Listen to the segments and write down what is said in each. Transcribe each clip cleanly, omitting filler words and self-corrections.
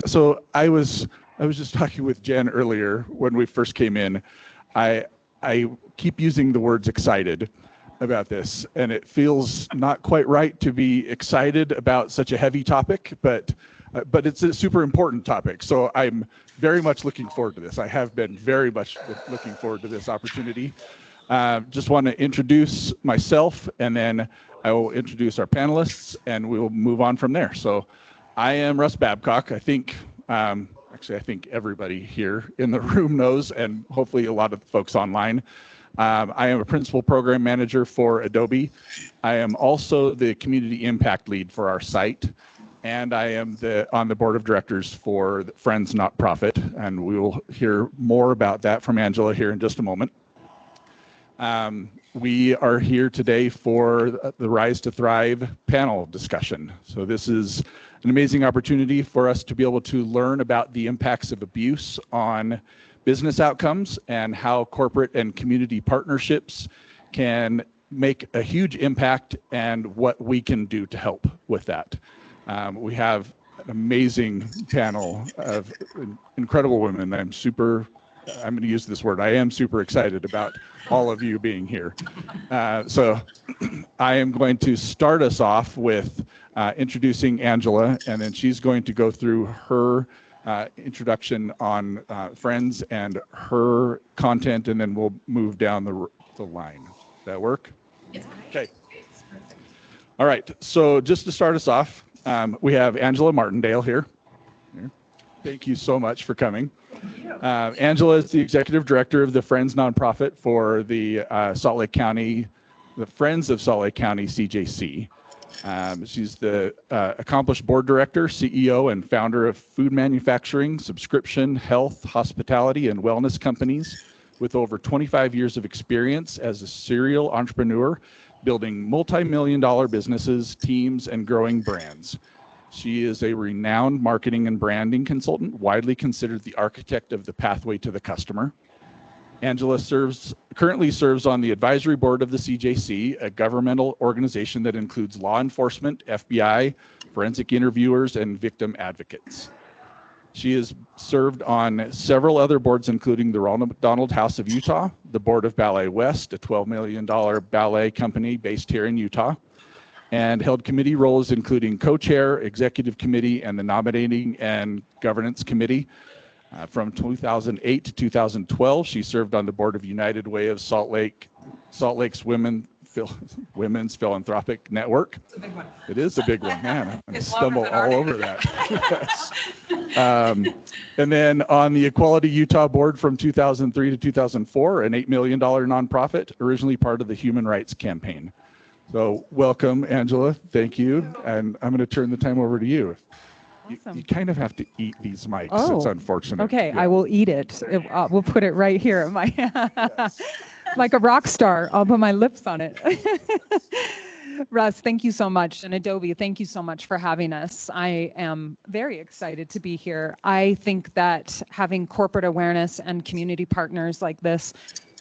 So I was just talking with Jen earlier when we first came in. I keep using the words excited about this, and it feels not quite right to be excited about such a heavy topic, but it's a super important topic. So I'm very much looking forward to this. I have been very much looking forward to this opportunity. Just want to introduce myself, and then I will introduce our panelists, and we will move on from there. So I am Russ Babcock. I think, actually, I think everybody here in the room knows, and hopefully a lot of folks online. I am a principal program manager for Adobe. I am also the community impact lead for our site, and I am on the board of directors for the Friends Not-Profit, and we will hear more about that from Angela here in just a moment. We are here today for the Rise to Thrive panel discussion. So this is an amazing opportunity for us to be able to learn about the impacts of abuse on business outcomes and how corporate and community partnerships can make a huge impact and what we can do to help with that. We have an amazing panel of incredible women. I'm going to use this word. I am super excited about all of you being here. So I am going to start us off with introducing Angela, and then she's going to go through her introduction on Friends and her content, and then we'll move down the line. Does that work? Yes. Okay. All right. So just to start us off, we have Angela Martindale here. Thank you so much for coming. Angela is the executive director of the Friends nonprofit for the the Friends of Salt Lake County CJC. She's the accomplished board director, CEO, and founder of food manufacturing, subscription, health, hospitality, and wellness companies with over 25 years of experience as a serial entrepreneur, building multi-million-dollar businesses, teams, and growing brands. She is a renowned marketing and branding consultant, widely considered the architect of the pathway to the customer. Angela currently serves on the advisory board of the CJC, a governmental organization that includes law enforcement, FBI, forensic interviewers, and victim advocates. She has served on several other boards, including the Ronald McDonald House of Utah, the board of Ballet West, a $12 million ballet company based here in Utah, and held committee roles including co-chair, executive committee, and the nominating and governance committee. From 2008 to 2012, she served on the board of United Way of Salt Lake's Women's Philanthropic Network. It's a big one. It is a big one, man. I stumble all over that. And then on the Equality Utah board from 2003 to 2004, an $8 million nonprofit, originally part of the Human Rights Campaign. So welcome, Angela. Thank you. And I'm going to turn the time over to you. Awesome. You kind of have to eat these mics. Oh, it's unfortunate. Okay, yeah. I will eat it. We'll put it right here. Like a rock star. I'll put my lips on it. Russ, thank you so much. And Adobe, thank you so much for having us. I am very excited to be here. I think that having corporate awareness and community partners like this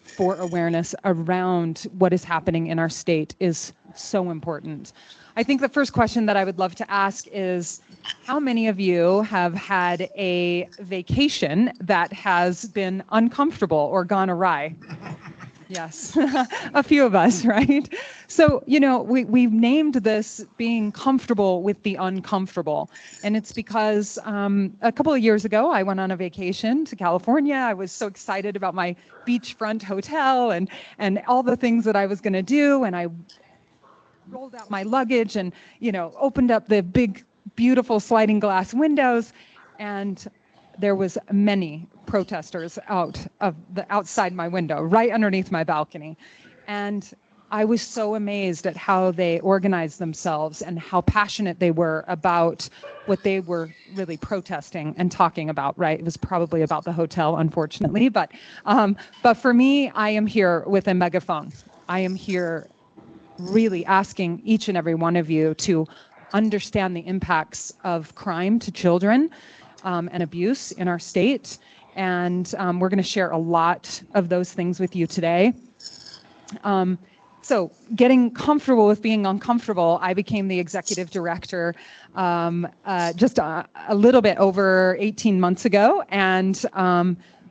for awareness around what is happening in our state is so important. I think the first question that I would love to ask is, how many of you have had a vacation that has been uncomfortable or gone awry? Yes, a few of us, right? So, we've named this being comfortable with the uncomfortable. And it's because a couple of years ago, I went on a vacation to California. I was so excited about my beachfront hotel and all the things that I was going to do. And I rolled out my luggage and, opened up the big, beautiful sliding glass windows. And there was many protesters outside my window, right underneath my balcony. And I was so amazed at how they organized themselves and how passionate they were about what they were really protesting and talking about, right? It was probably about the hotel, unfortunately. But for me, I am here with a megaphone. I am here really asking each and every one of you to understand the impacts of crime to children and abuse in our state. And we're going to share a lot of those things with you today. So getting comfortable with being uncomfortable, I became the executive director just a little bit over 18 months ago. And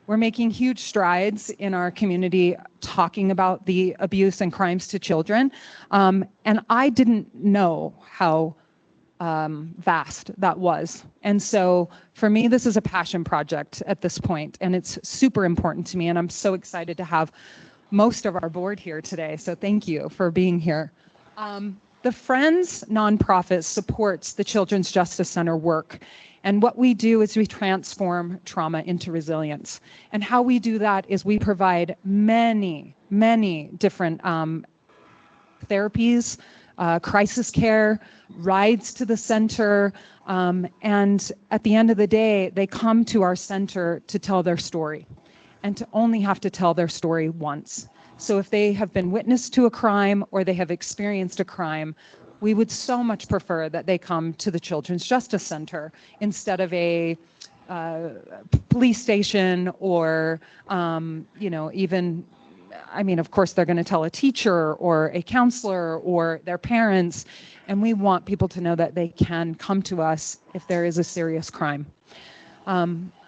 we're making huge strides in our community talking about the abuse and crimes to children. And I didn't know how vast that was. And so for me, this is a passion project at this point, and it's super important to me. And I'm so excited to have most of our board here today. So thank you for being here. The Friends nonprofit supports the Children's Justice Center work. And what we do is we transform trauma into resilience. And how we do that is we provide many, many different therapies, crisis care, rides to the center. And at the end of the day, they come to our center to tell their story and to only have to tell their story once. So if they have been witness to a crime or they have experienced a crime, we would so much prefer that they come to the Children's Justice Center instead of a police station or, even, of course, they're going to tell a teacher or a counselor or their parents. And we want people to know that they can come to us if there is a serious crime.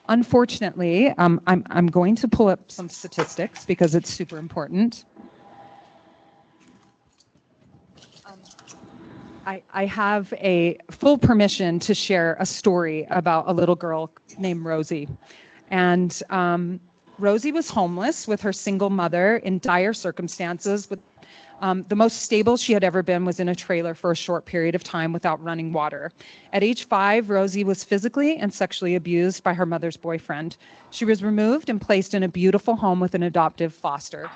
Unfortunately, I'm going to pull up some statistics because it's super important. I have a full permission to share a story about a little girl named Rosie. And Rosie was homeless with her single mother in dire circumstances. With the most stable she had ever been was in a trailer for a short period of time without running water. At age 5, Rosie was physically and sexually abused by her mother's boyfriend. She was removed and placed in a beautiful home with an adoptive foster.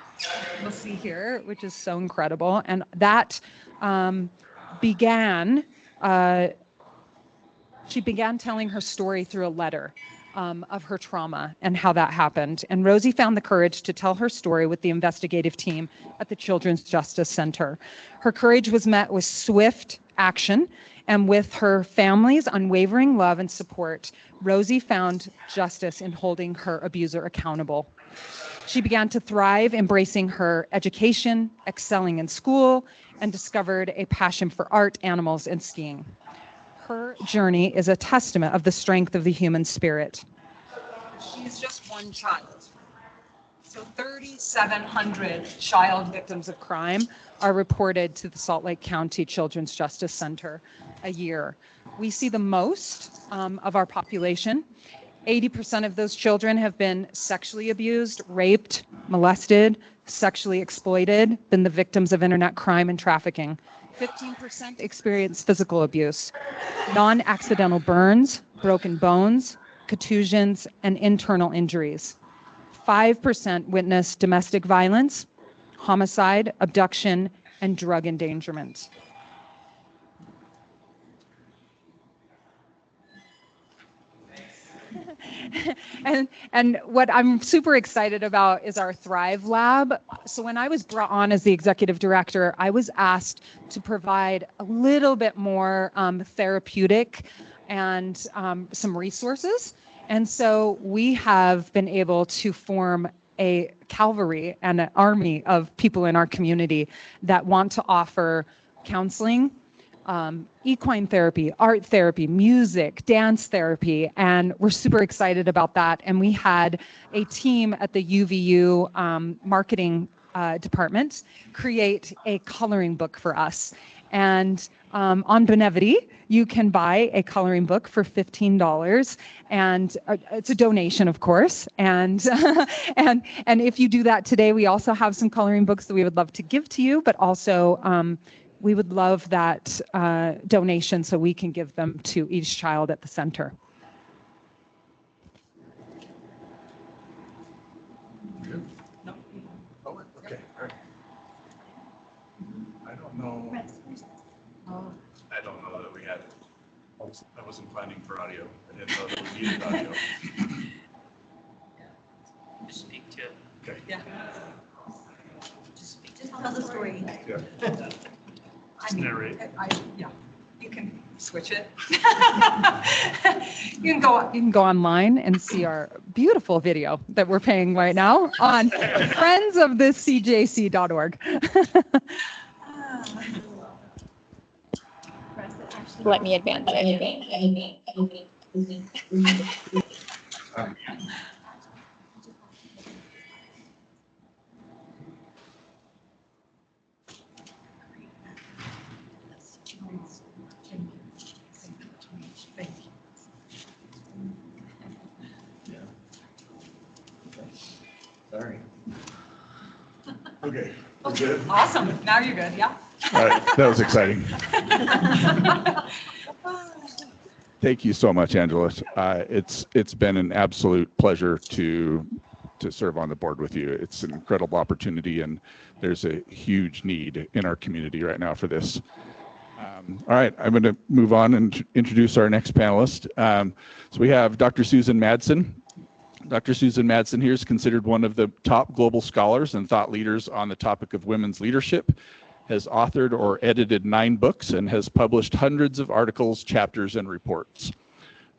You'll see here, which is so incredible. And that she began telling her story through a letter of her trauma and how that happened. And Rosie found the courage to tell her story with the investigative team at the Children's Justice Center. Her courage was met with swift action, and with her family's unwavering love and support, Rosie found justice in holding her abuser accountable. She began to thrive, embracing her education, excelling in school, and discovered a passion for art, animals, and skiing. Her journey is a testament of the strength of the human spirit. She's just one child. So 3,700 child victims of crime are reported to the Salt Lake County Children's Justice Center a year. We see the most of our population. 80% of those children have been sexually abused, raped, molested, sexually exploited, been the victims of internet crime and trafficking. 15% experience physical abuse, non-accidental burns, broken bones, contusions, and internal injuries. 5% witness domestic violence, homicide, abduction, and drug endangerment. And what I'm super excited about is our Thrive Lab. So when I was brought on as the executive director, I was asked to provide a little bit more therapeutic and some resources. And so we have been able to form a cavalry and an army of people in our community that want to offer counseling, equine therapy, art therapy, music, dance therapy, and we're super excited about that. And we had a team at the UVU marketing department create a coloring book for us. And on Benevity, you can buy a coloring book for $15, and it's a donation, of course. And and if you do that today, we also have some coloring books that we would love to give to you, but also we would love that donation so we can give them to each child at the center. No. Oh, okay. All right. I don't know. I don't know that we had it. I wasn't planning for audio. I didn't know that we needed audio. Just speak to it. Okay. Yeah. Just tell the story. Yeah. Narrate. Yeah. You can switch it. You can go online and see our beautiful video that we're paying right now on friendsofthecjc.org. let me advance it. Sorry. Okay. We're good. Awesome. Now you're good. Yeah. All right. That was exciting. Thank you so much, Angela. It's been an absolute pleasure to serve on the board with you. It's an incredible opportunity, and there's a huge need in our community right now for this. All right, I'm going to move on and introduce our next panelist. So we have Dr. Susan Madsen. Dr. Susan Madsen here is considered one of the top global scholars and thought leaders on the topic of women's leadership, has authored or edited 9 books, and has published hundreds of articles, chapters, and reports.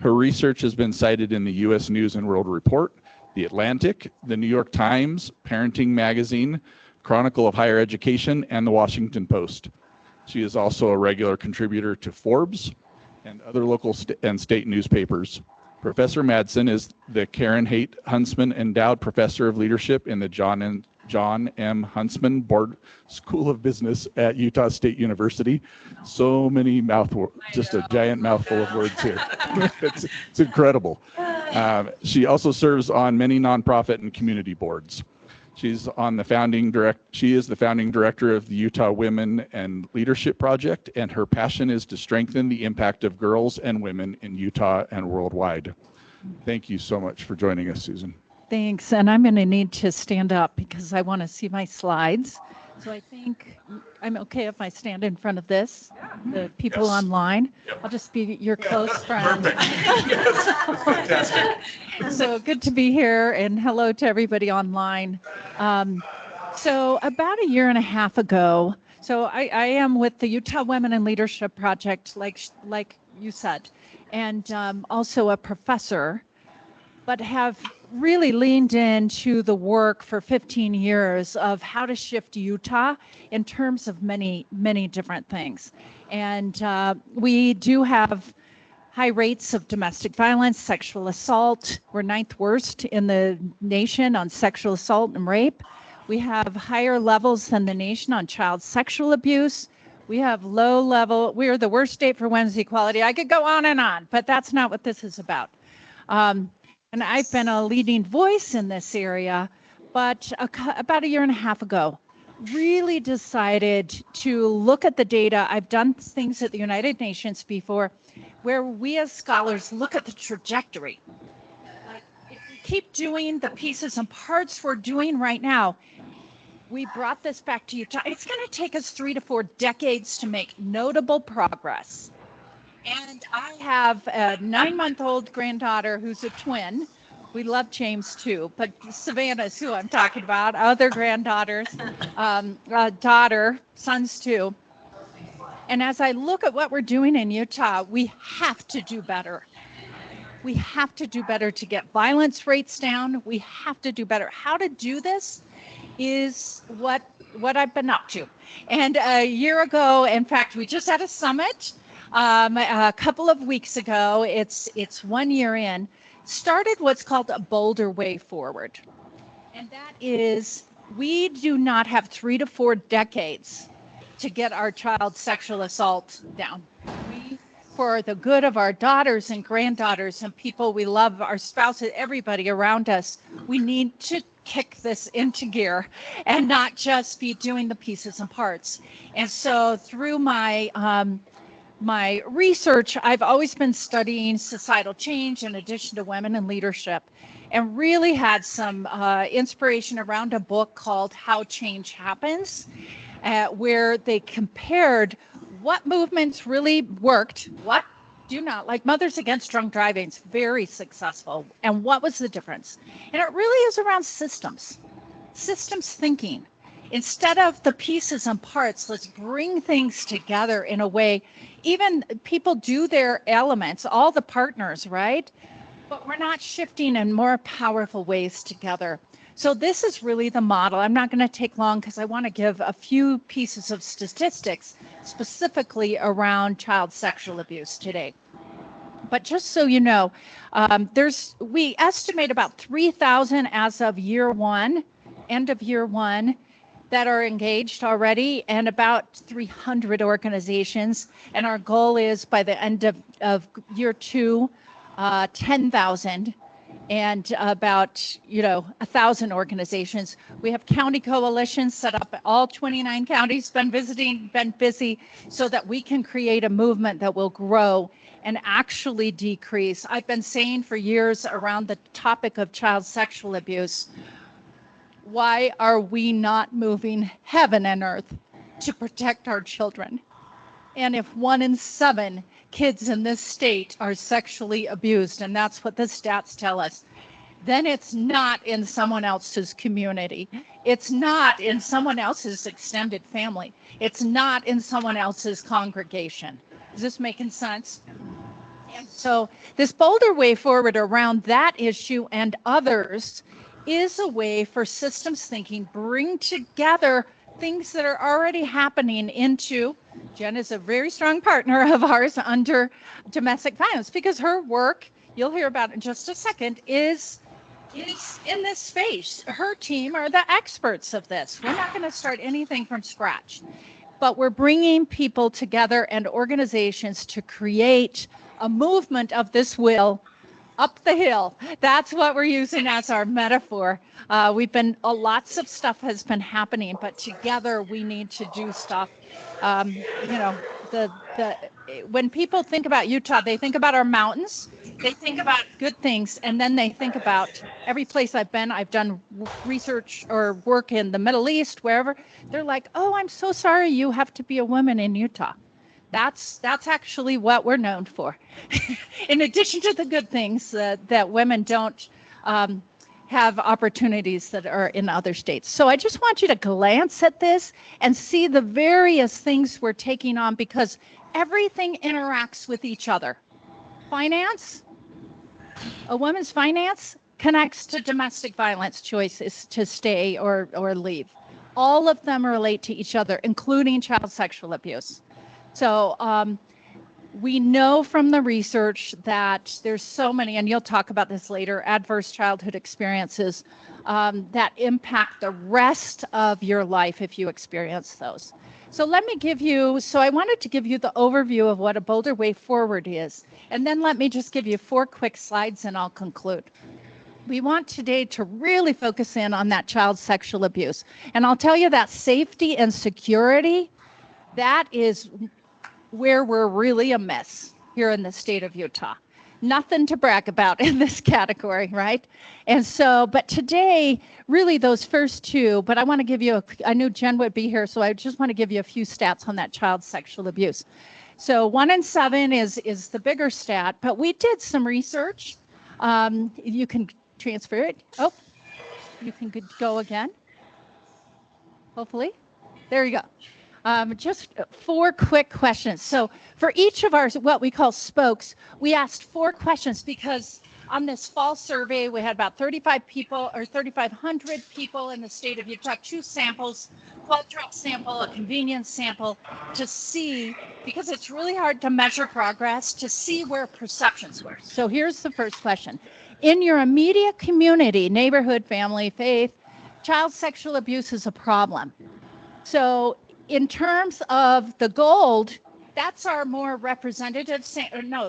Her research has been cited in the U.S. News and World Report, The Atlantic, The New York Times, Parenting Magazine, Chronicle of Higher Education, and The Washington Post. She is also a regular contributor to Forbes and other local and state newspapers. Professor Madsen is the Karen Haight Huntsman Endowed Professor of Leadership in the John M. Huntsman Board School of Business at Utah State University. So many just a giant mouthful of words here. It's incredible. She also serves on many nonprofit and community boards. She is the founding director of the Utah Women and Leadership Project, and her passion is to strengthen the impact of girls and women in Utah and worldwide. Thank you so much for joining us, Susan. Thanks, and I'm going to need to stand up because I want to see my slides. So I think I'm okay if I stand in front of the people online. Yep. I'll just be your close friend. Perfect. Yes. Fantastic. So good to be here, and hello to everybody online. So about a year and a half ago, I am with the Utah Women in Leadership Project, like you said, and also a professor, but have really leaned into the work for 15 years of how to shift Utah in terms of many, many different things. And we do have high rates of domestic violence, sexual assault. We're 9th worst in the nation on sexual assault and rape. We have higher levels than the nation on child sexual abuse. We have low level, we're the worst state for women's equality. I could go on, but that's not what this is about. And I've been a leading voice in this area, but about a year and a half ago, really decided to look at the data. I've done things at the United Nations before where we as scholars look at the trajectory. Like if we keep doing the pieces and parts we're doing right now, we brought this back to Utah. It's going to take us 3 to 4 decades to make notable progress. And I have a 9-month-old granddaughter who's a twin. We love James too, but Savannah is who I'm talking about. Other granddaughters, daughter, sons too. And as I look at what we're doing in Utah, we have to do better. We have to do better to get violence rates down. We have to do better. How to do this is what I've been up to. And a year ago, in fact, we just had a summit. A couple of weeks ago, it's 1 year in, started what's called a bolder way forward. And that is, we do not have 3 to 4 decades to get our child sexual assault down. We, for the good of our daughters and granddaughters and people we love, our spouses, everybody around us, we need to kick this into gear and not just be doing the pieces and parts. And so through my research, I've always been studying societal change in addition to women in leadership, and really had some inspiration around a book called How Change Happens, where they compared what movements really worked, what do not, like Mothers Against Drunk Driving, is very successful, and what was the difference? And it really is around systems thinking. Instead of the pieces and parts, let's bring things together in a way. Even people do their elements, all the partners, right? But we're not shifting in more powerful ways together. So this is really the model. I'm not going to take long because I want to give a few pieces of statistics specifically around child sexual abuse today. But just so you know, we estimate about 3,000 as of end of year one, that are engaged already, and about 300 organizations. And our goal is by the end of year two, 10,000. And about 1,000 organizations. We have county coalitions set up. All 29 counties been busy, so that we can create a movement that will grow and actually decrease. I've been saying for years around the topic of child sexual abuse, why are we not moving heaven and earth to protect our children? And if 1 in 7 kids in this state are sexually abused, and that's what the stats tell us, then it's not in someone else's community. It's not in someone else's extended family. It's not in someone else's congregation. Is this making sense? And so this bolder way forward around that issue and others is a way for systems thinking, bring together things that are already happening into, Jen is a very strong partner of ours under domestic violence, because her work, you'll hear about in just a second, is in this space. Her team are the experts of this. We're not going to start anything from scratch, but we're bringing people together and organizations to create a movement of this will up the hill. That's what we're using as our metaphor. Lots of stuff has been happening, but together we need to do stuff. When people think about Utah, they think about our mountains, they think about good things, and then they think about every place I've been. I've done research or work in the Middle East, wherever. They're like, oh, I'm so sorry you have to be a woman in Utah. That's actually what we're known for. In addition to the good things that women don't have opportunities that are in other states. So I just want you to glance at this and see the various things we're taking on, because everything interacts with each other. Finance, a woman's finance connects to domestic violence choices to stay or leave. All of them relate to each other, including child sexual abuse. So we know from the research that there's so many, and you'll talk about this later, adverse childhood experiences that impact the rest of your life if you experience those. So I wanted to give you the overview of what a bolder way forward is. And then let me just give you 4 quick slides and I'll conclude. We want today to really focus in on that child sexual abuse. And I'll tell you that safety and security, that is where we're really a mess here in the state of Utah. Nothing to brag about in this category, right? And so, but today, really those first 2, but I want to give you, I knew Jen would be here, so I just want to give you a few stats on that child sexual abuse. So 1 in 7 is the bigger stat, but we did some research. You can transfer it. Oh, you can go again. Hopefully. There you go. Just 4 quick questions. So for each of our, what we call spokes, we asked 4 questions because on this fall survey, we had about 3,500 people in the state of Utah choose samples, blood drop sample, a convenience sample, to see, because it's really hard to measure progress, to see where perceptions were. So here's the first question. In your immediate community, neighborhood, family, faith, child sexual abuse is a problem. So in terms of the gold, that's our more representative,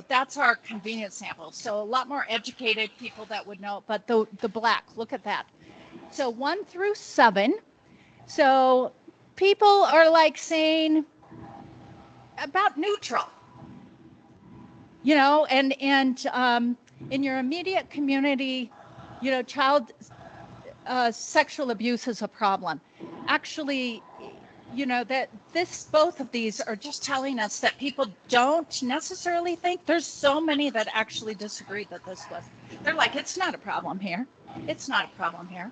that's our convenience sample. So a lot more educated people that would know, but the black, look at that. So 1 through 7. So people are like saying about neutral, and in your immediate community, child sexual abuse is a problem. Actually, that both of these are just telling us that people don't necessarily think. There's so many that actually disagree that this was. They're like, it's not a problem here. It's not a problem here.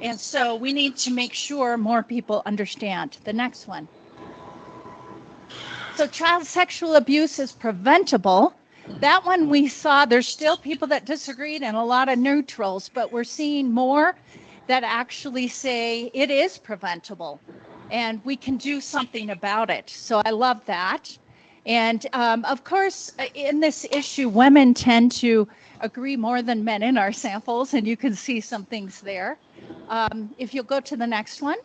And so we need to make sure more people understand. The next one. So child sexual abuse is preventable. That one we saw, there's still people that disagreed and a lot of neutrals, but we're seeing more. that actually say it is preventable and we can do something about it. So I love that. And of course, in this issue, women tend to agree more than men in our samples, and you can see some things there. If you'll go to the next one.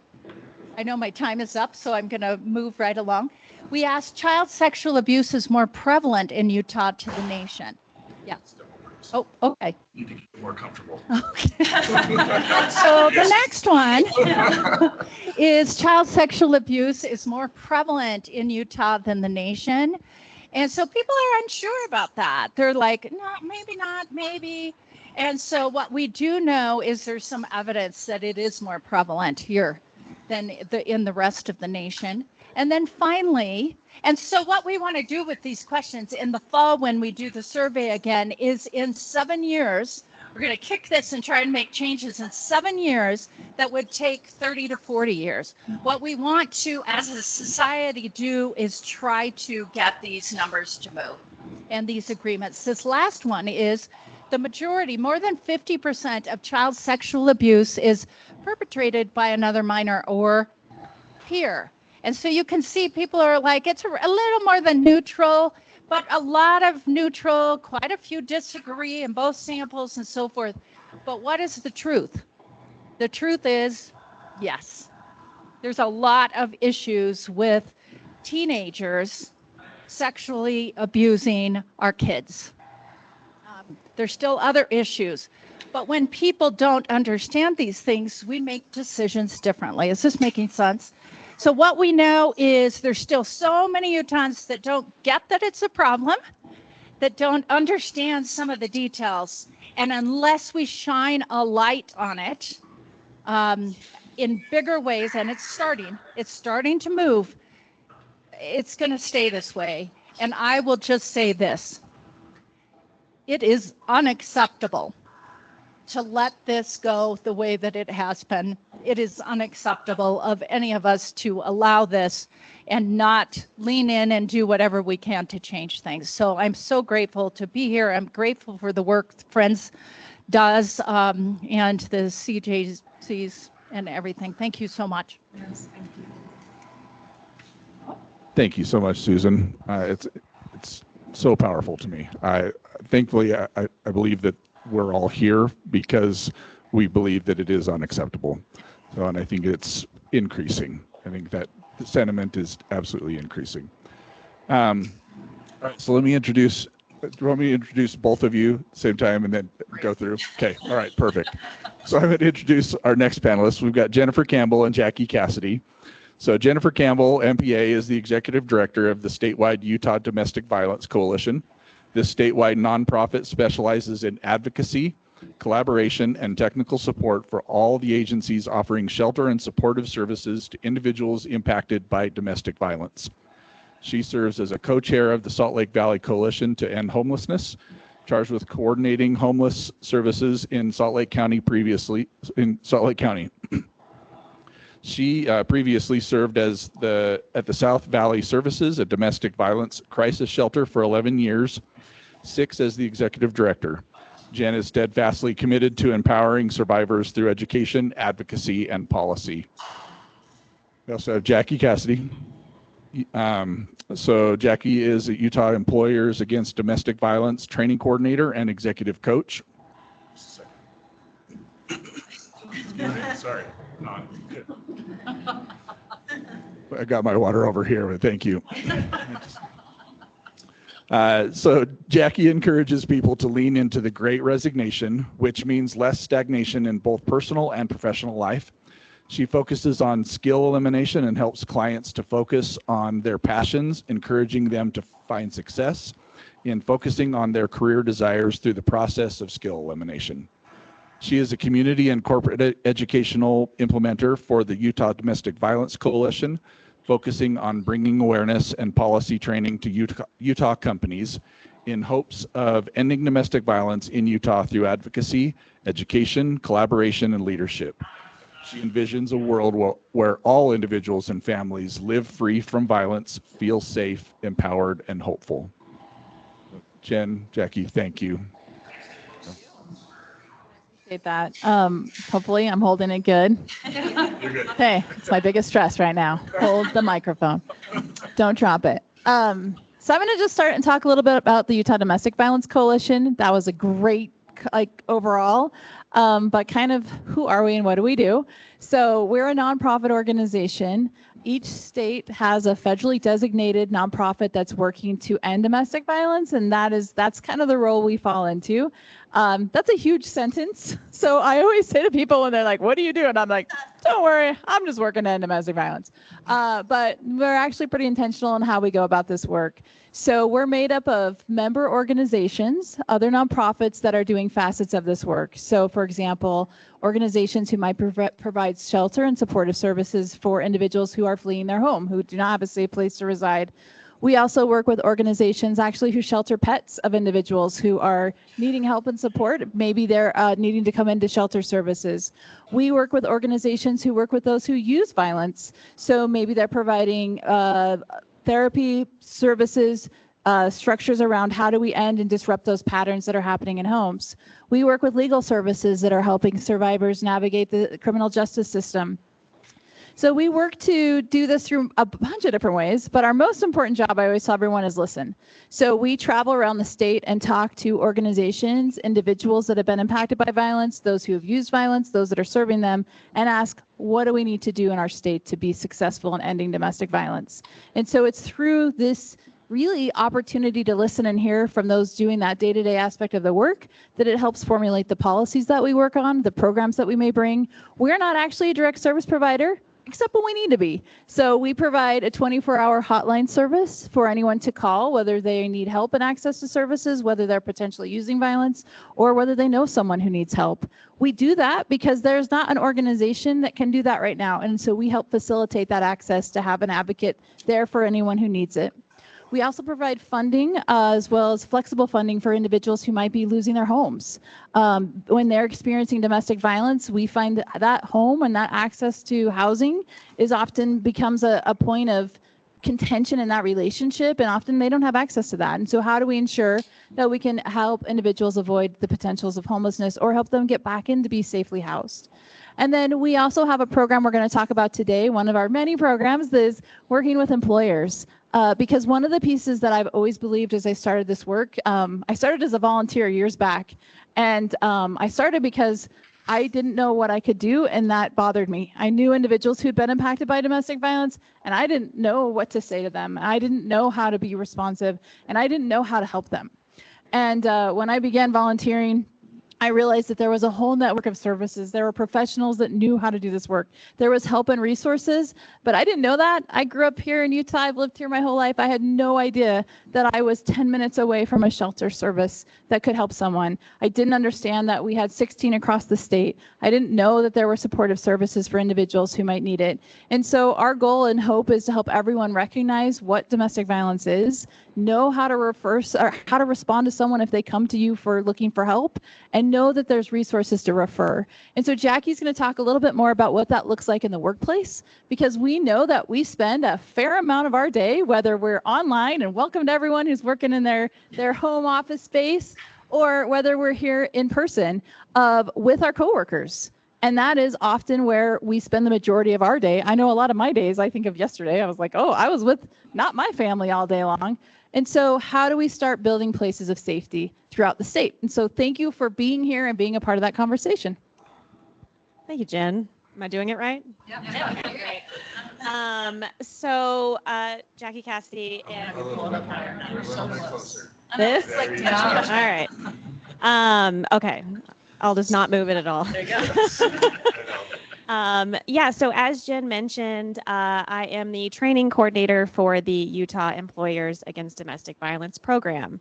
I know my time is up, so I'm going to move right along. We asked, child sexual abuse is more prevalent in Utah to the nation. Yeah. Oh, okay. You need to get more comfortable. Okay. So the next one is child sexual abuse is more prevalent in Utah than the nation. And so people are unsure about that. They're like, no, maybe not, maybe. And so what we do know is there's some evidence that it is more prevalent here than in the rest of the nation. And then finally, and so what we want to do with these questions in the fall when we do the survey again is in 7 years, we're going to kick this and try and make changes in 7 years that would take 30 to 40 years. What we want to, as a society, do is try to get these numbers to move and these agreements. This last one is the majority, more than 50% of child sexual abuse is perpetrated by another minor or peer. And so you can see people are like, it's a little more than neutral, but a lot of neutral, quite a few disagree in both samples and so forth. But what is the truth? The truth is, yes, there's a lot of issues with teenagers sexually abusing our kids. There's still other issues. But when people don't understand these things, we make decisions differently. Is this making sense? So what we know is there's still so many Utahns that don't get that it's a problem, that don't understand some of the details. And unless we shine a light on it in bigger ways, and it's starting to move, it's going to stay this way. And I will just say this. It is unacceptable to let this go the way that it has been. It is unacceptable of any of us to allow this and not lean in and do whatever we can to change things. So I'm so grateful to be here. I'm grateful for the work Friends does and the CJCs and everything. Thank you so much. Yes, thank you. Thank you so much, Susan. It's so powerful to me. Thankfully, I believe that we're all here because we believe that it is unacceptable. So, and I think it's increasing. I think that the sentiment is absolutely increasing. All right, so let me introduce both of you at the same time and then go through. Okay, all right, perfect. So I'm going to introduce our next panelists. We've got Jennifer Campbell and Jacki Cassady. So Jennifer Campbell, MPA, is the Executive Director of the statewide Utah Domestic Violence Coalition. This statewide nonprofit specializes in advocacy, collaboration, and technical support for all the agencies offering shelter and supportive services to individuals impacted by domestic violence. She serves as a co-chair of the Salt Lake Valley Coalition to End Homelessness, charged with coordinating homeless services in Salt Lake County She previously served at the South Valley Services, a domestic violence crisis shelter, for 11 years, 6 as the executive director. Jen is steadfastly committed to empowering survivors through education, advocacy, and policy. We also have Jacki Cassady. So Jacki is a Utah Employers Against Domestic Violence training coordinator and executive coach. Sorry. I got my water over here, but thank you. So Jacki encourages people to lean into the great resignation, which means less stagnation in both personal and professional life. She focuses on skill elimination and helps clients to focus on their passions, encouraging them to find success in focusing on their career desires through the process of skill elimination. She is a community and corporate educational implementer for the Utah Domestic Violence Coalition, focusing on bringing awareness and policy training to Utah companies in hopes of ending domestic violence in Utah through advocacy, education, collaboration, and leadership. She envisions a world where all individuals and families live free from violence, feel safe, empowered, and hopeful. Jen, Jacki, thank you. Appreciate that. Hopefully I'm holding it good. You're good. Hey, it's my biggest stress right now. Hold the microphone. Don't drop it. So I'm going to just start and talk a little bit about the Utah Domestic Violence Coalition. That was a great, overall, but kind of who are we and what do we do? So we're a nonprofit organization. Each state has a federally designated nonprofit that's working to end domestic violence, and that's kind of the role we fall into. That's a huge sentence. So I always say to people when they're like, what do you do? And I'm like, don't worry, I'm just working to end domestic violence. But we're actually pretty intentional in how we go about this work. So we're made up of member organizations, other nonprofits that are doing facets of this work. So for example, organizations who might provide shelter and supportive services for individuals who are fleeing their home, who do not have a safe place to reside. We also work with organizations actually who shelter pets of individuals who are needing help and support. Maybe they're needing to come into shelter services. We work with organizations who work with those who use violence. So maybe they're providing therapy services, structures around how do we end and disrupt those patterns that are happening in homes. We work with legal services that are helping survivors navigate the criminal justice system. So we work to do this through a bunch of different ways, but our most important job, I always tell everyone, is listen. So we travel around the state and talk to organizations, individuals that have been impacted by violence, those who have used violence, those that are serving them, and ask, what do we need to do in our state to be successful in ending domestic violence? And so it's through this really opportunity to listen and hear from those doing that day-to-day aspect of the work that it helps formulate the policies that we work on, the programs that we may bring. We're not actually a direct service provider, except when we need to be. So we provide a 24-hour hotline service for anyone to call, whether they need help and access to services, whether they're potentially using violence, or whether they know someone who needs help. We do that because there's not an organization that can do that right now. And so we help facilitate that access to have an advocate there for anyone who needs it. We also provide funding as well as flexible funding for individuals who might be losing their homes. When they're experiencing domestic violence, we find that home and that access to housing is often becomes a point of contention in that relationship, and often they don't have access to that. And so how do we ensure that we can help individuals avoid the potentials of homelessness or help them get back in to be safely housed? And then we also have a program we're going to talk about today. One of our many programs is working with employers. Because one of the pieces that I've always believed as I started this work, I started as a volunteer years back, and I started because I didn't know what I could do, and that bothered me. I knew individuals who'd been impacted by domestic violence, and I didn't know what to say to them. I didn't know how to be responsive, and I didn't know how to help them. And when I began volunteering, I realized that there was a whole network of services. There were professionals that knew how to do this work. There was help and resources, but I didn't know that. I grew up here in Utah. I've lived here my whole life. I had no idea that I was 10 minutes away from a shelter service that could help someone. I didn't understand that we had 16 across the state. I didn't know that there were supportive services for individuals who might need it. And so our goal and hope is to help everyone recognize what domestic violence is, know how to how to respond to someone if they come to you for looking for help, and know that there's resources to refer. And so Jacki's going to talk a little bit more about what that looks like in the workplace, because we know that we spend a fair amount of our day, whether we're online, and welcome to everyone who's working in their home office space, or whether we're here in person with our coworkers. And that is often where we spend the majority of our day. I know a lot of my days, I think of yesterday, I was like, oh, I was with not my family all day long. And so how do we start building places of safety throughout the state? And so thank you for being here and being a part of that conversation. Thank you, Jen. Am I doing it right? Yep. Great. So Jacki Cassady and A little bit higher. You're a little bit closer. this. There you All go. right. Okay. I'll just not move it at all. There you go. Yeah, so as Jen mentioned, I am the training coordinator for the Utah Employers Against Domestic Violence program.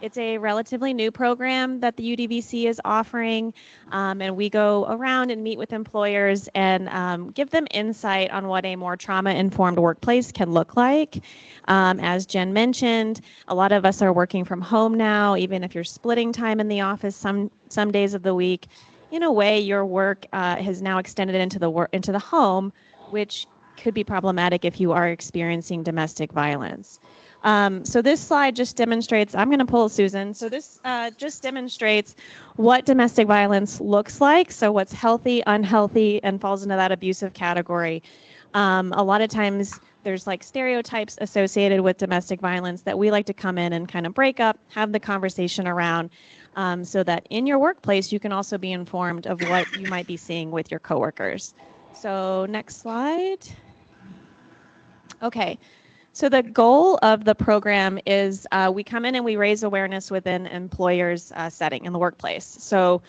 It's a relatively new program that the UDVC is offering, and we go around and meet with employers and give them insight on what a more trauma-informed workplace can look like. As Jen mentioned, a lot of us are working from home now, even if you're splitting time in the office some days of the week. In a way, your work has now extended into the home, which could be problematic if you are experiencing domestic violence. So this slide just demonstrates, I'm going to pull Susan. So this just demonstrates what domestic violence looks like. So what's healthy, unhealthy, and falls into that abusive category. A lot of times there's like stereotypes associated with domestic violence that we like to come in and kind of break up, have the conversation around, so that in your workplace you can also be informed of what you might be seeing with your coworkers. So next slide. Okay. So the goal of the program is we come in and we raise awareness within employers' setting in the workplace. So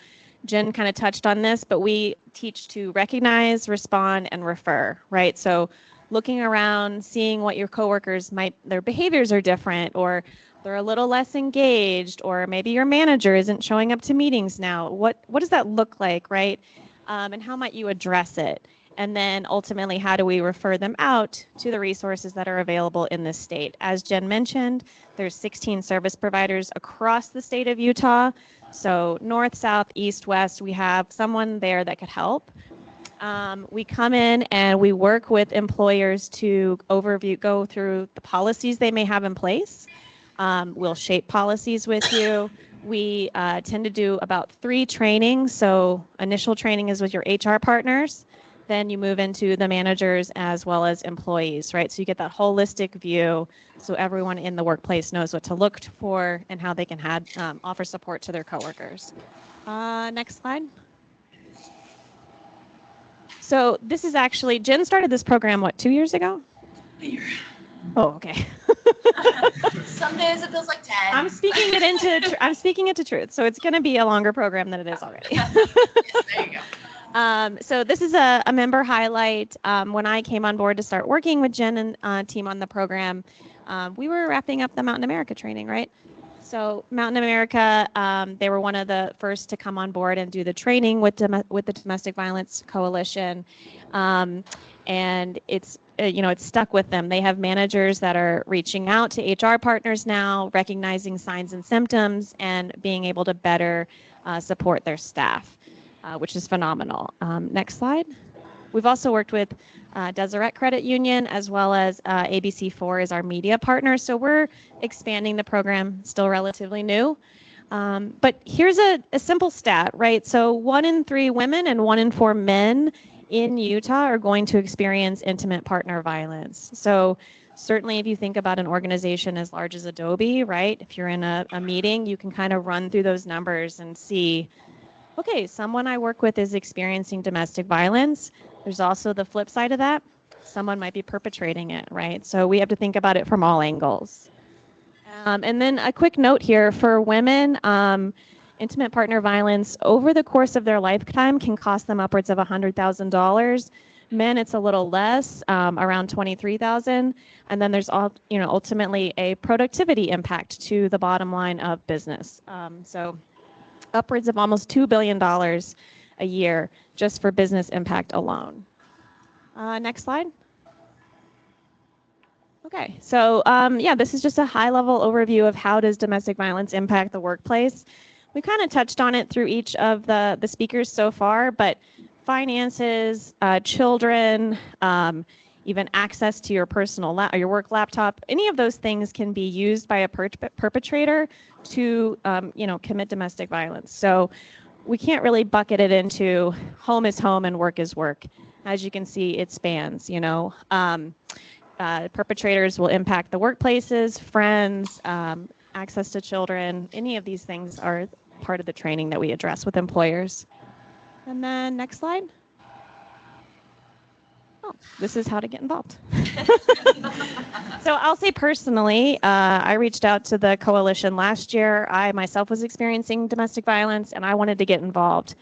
Jen kind of touched on this, but we teach to recognize, respond, and refer, right? So looking around, seeing what your coworkers their behaviors are different, or they're a little less engaged, or maybe your manager isn't showing up to meetings now. What does that look like, right? And how might you address it? And then ultimately, how do we refer them out to the resources that are available in this state? As Jen mentioned, there's 16 service providers across the state of Utah. So north, south, east, west, we have someone there that could help. We come in and we work with employers to go through the policies they may have in place. We'll shape policies with you. We tend to do about 3 trainings. So initial training is with your HR partners. Then you move into the managers as well as employees, right? So you get that holistic view so everyone in the workplace knows what to look for and how they can offer support to their coworkers. Next slide. So this is actually, Jen started this program, 2 years ago? A year. Oh, okay. Some days it feels like 10. I'm speaking it to truth. So it's going to be a longer program than it is already. Yes, there you go. So this is a member highlight. When I came on board to start working with Jen and team on the program, we were wrapping up the Mountain America training, right? So Mountain America, they were one of the first to come on board and do the training with the Domestic Violence Coalition, and it's stuck with them. They have managers that are reaching out to HR partners now, recognizing signs and symptoms, and being able to better support their staff. Which is phenomenal. Next slide. We've also worked with Deseret Credit Union as well as ABC4 is our media partner. So we're expanding the program, still relatively new. But here's a simple stat, right? So 1 in 3 women and 1 in 4 men in Utah are going to experience intimate partner violence. So certainly if you think about an organization as large as Adobe, right? If you're in a meeting, you can kind of run through those numbers and see, okay, someone I work with is experiencing domestic violence. There's also the flip side of that. Someone might be perpetrating it, right? So we have to think about it from all angles. And then a quick note here for women, intimate partner violence over the course of their lifetime can cost them upwards of $100,000. Men, it's a little less, around $23,000. And then there's ultimately a productivity impact to the bottom line of business. So upwards of almost $2 billion a year just for business impact alone. Next slide. Okay, so this is just a high-level overview of how does domestic violence impact the workplace. We kind of touched on it through each of the speakers so far, but finances, children, even access to your personal or your work laptop, any of those things can be used by a perpetrator to commit domestic violence. So we can't really bucket it into home is home and work is work. As you can see, it spans, perpetrators will impact the workplaces, friends, access to children. Any of these things are part of the training that we address with employers. And then next slide. Oh, this is how to get involved. So I'll say personally, I reached out to the coalition last year. I myself was experiencing domestic violence and I wanted to get involved.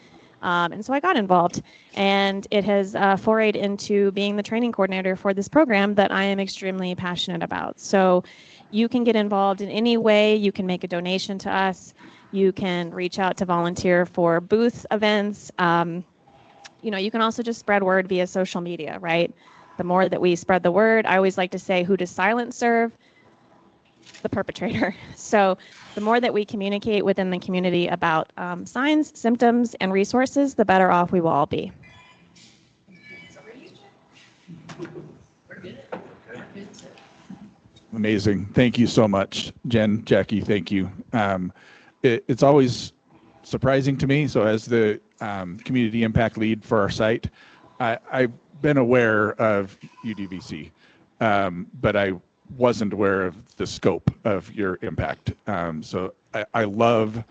And so I got involved, and it has forayed into being the training coordinator for this program that I am extremely passionate about. So you can get involved in any way. You can make a donation to us. You can reach out to volunteer for booth events. You can also just spread word via social media, right? The more that we spread the word, I always like to say, who does silence serve? The perpetrator. So the more that we communicate within the community about signs, symptoms, and resources, the better off we will all be. We're good. Amazing. Thank you so much, Jen, Jacki. Thank you. It's always surprising to me. So as the community impact lead for our site, I've been aware of UDVC, but I wasn't aware of the scope of your impact. So I love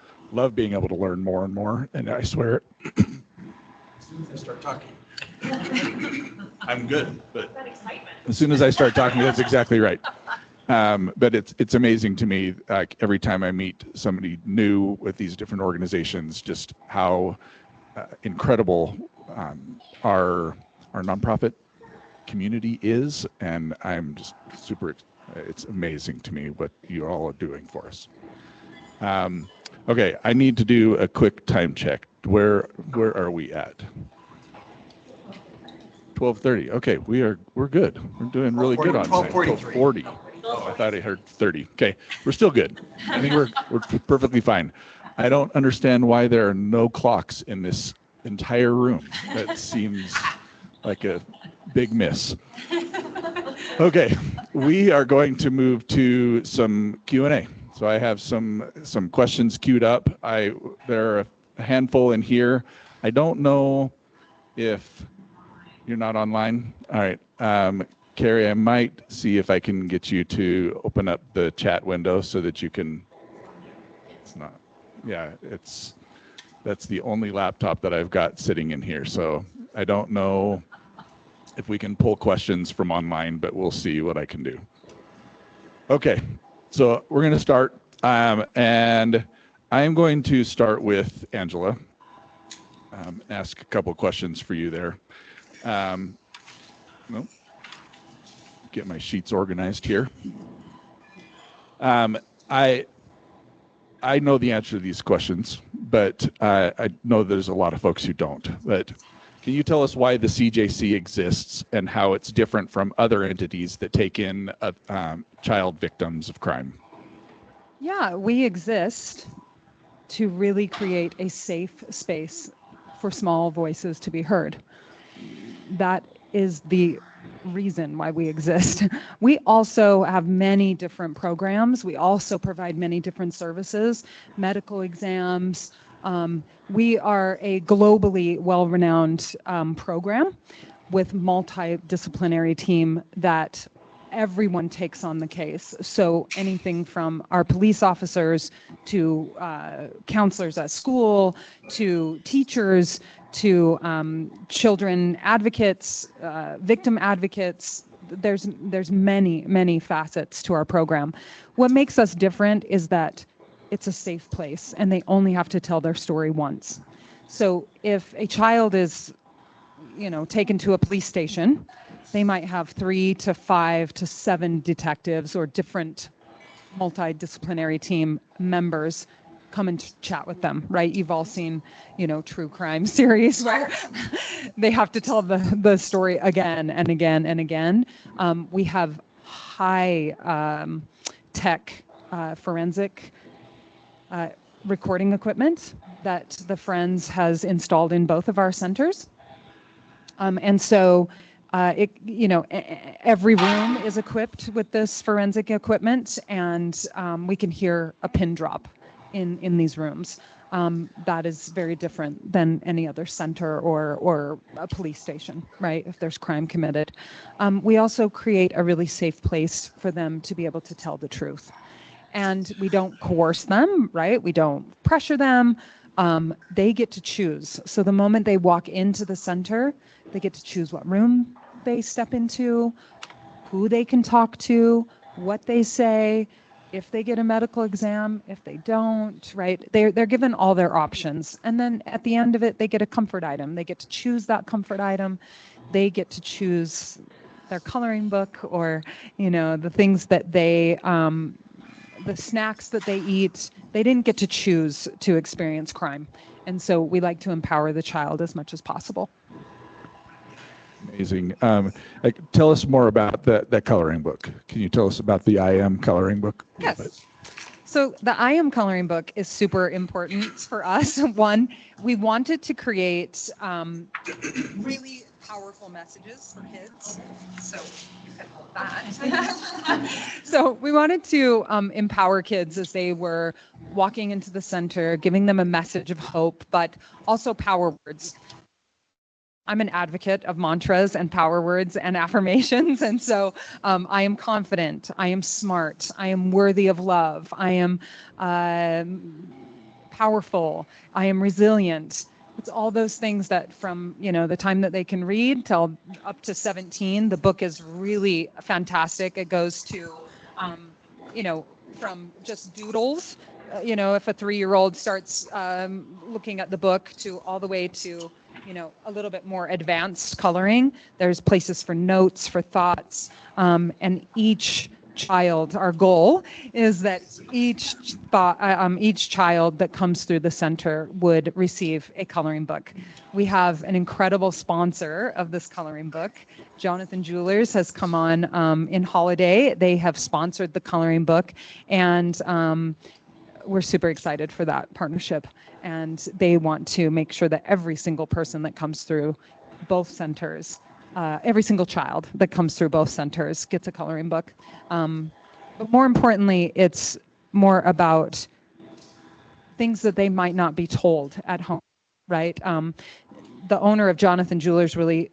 being able to learn more and more. And I swear, as soon as I start talking, I'm good. But as soon as I start talking, that's exactly right. But it's amazing to me, like every time I meet somebody new with these different organizations, just how incredible our nonprofit community is, and I'm just super. It's amazing to me what you all are doing for us. Okay, I need to do a quick time check. Where are we at? 12:30. Okay, we're good. We're doing really good on time. 12:40. Oh, I thought I heard 30. Okay, we're still good. I think we're perfectly fine. I don't understand why there are no clocks in this entire room. That seems like a big miss. Okay, we are going to move to some Q&A. So I have some questions queued up. There are a handful in here. I don't know if you're not online. All right. Carrie, I might see if I can get you to open up the chat window so that you can. It's not. Yeah, that's the only laptop that I've got sitting in here. So I don't know if we can pull questions from online, but we'll see what I can do. Okay, so we're going to start, and I'm going to start with Angela. Ask a couple questions for you there. Get my sheets organized here. I know the answer to these questions, but I know there's a lot of folks who don't. But can you tell us why the CJC exists and how it's different from other entities that take in child victims of crime? Yeah, we exist to really create a safe space for small voices to be heard. That is the reason why we exist. We also have many different programs. We also provide many different services, medical exams. We are a globally well-renowned program with multidisciplinary team that everyone takes on the case. So anything from our police officers to counselors at school to teachers to children advocates, victim advocates. There's many facets to our program. What makes us different is that it's a safe place and they only have to tell their story once. So if a child is, taken to a police station, they might have 3 to 5 to 7 detectives or different multidisciplinary team members come and chat with them, right? You've all seen, true crime series where they have to tell the story again and again and again. We have high tech forensic recording equipment that the Friends has installed in both of our centers. And so every room is equipped with this forensic equipment, and we can hear a pin drop in these rooms. That is very different than any other center or a police station, right? If there's crime committed. We also create a really safe place for them to be able to tell the truth. And we don't coerce them, right? We don't pressure them. They get to choose. So the moment they walk into the center, they get to choose what room they step into, who they can talk to, what they say, if they get a medical exam, if they don't, right? They're given all their options. And then at the end of it, they get a comfort item. They get to choose that comfort item. They get to choose their coloring book or, the things that they, the snacks that they eat. They didn't get to choose to experience crime. And so we like to empower the child as much as possible. Amazing. Tell us more about that coloring book. Can you tell us about the I Am coloring book? Yes. So the I Am coloring book is super important for us. One, we wanted to create really powerful messages for kids. So you can hold that. So we wanted to empower kids as they were walking into the center, giving them a message of hope, but also power words. I'm an advocate of mantras and power words and affirmations. And so I am confident, I am smart, I am worthy of love, I am powerful, I am resilient. It's all those things that from, the time that they can read till up to 17, the book is really fantastic. It goes to, from just doodles, if a 3-year-old starts looking at the book to all the way to, a little bit more advanced coloring. There's places for notes, for thoughts, and each child, our goal is that each child that comes through the center would receive a coloring book. We have an incredible sponsor of this coloring book. Jonathan Jewelers has come on in holiday. They have sponsored the coloring book, and we're super excited for that partnership. And they want to make sure that every single person that comes through both centers, every single child that comes through both centers gets a coloring book. But more importantly, it's more about things that they might not be told at home, right? The owner of Jonathan Jewelers really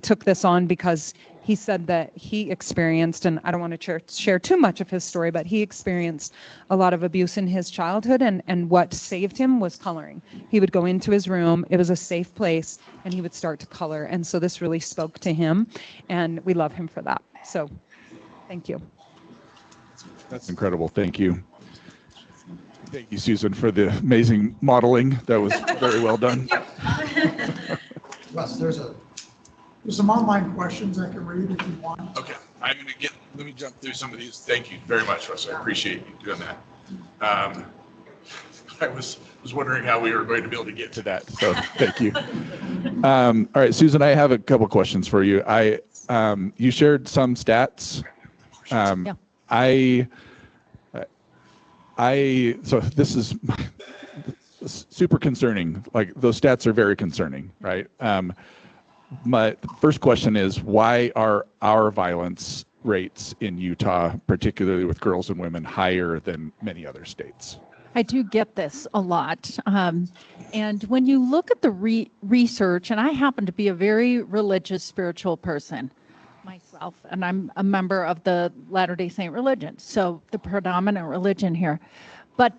took this on because he said that he experienced, and I don't want to share too much of his story, but he experienced a lot of abuse in his childhood, and what saved him was coloring. He would go into his room, it was a safe place, and he would start to color. And so this really spoke to him, and we love him for that. So thank you. That's incredible. Thank you. Thank you, Susan, for the amazing modeling. That was very well done. Russ, there's some online questions I can read if you want. Okay, let me jump through some of these. Thank you very much, Russ. I appreciate you doing that. I was wondering how we were going to be able to get to that, so thank you. All right, Susan, I have a couple questions for you. You shared some stats. Yeah. So this is super concerning. Like, those stats are very concerning, right? My first question is, why are our violence rates in Utah, particularly with girls and women, higher than many other states? I do get this a lot. And when you look at the research, and I happen to be a very religious, spiritual person myself, and I'm a member of the Latter-day Saint religion, so the predominant religion here. But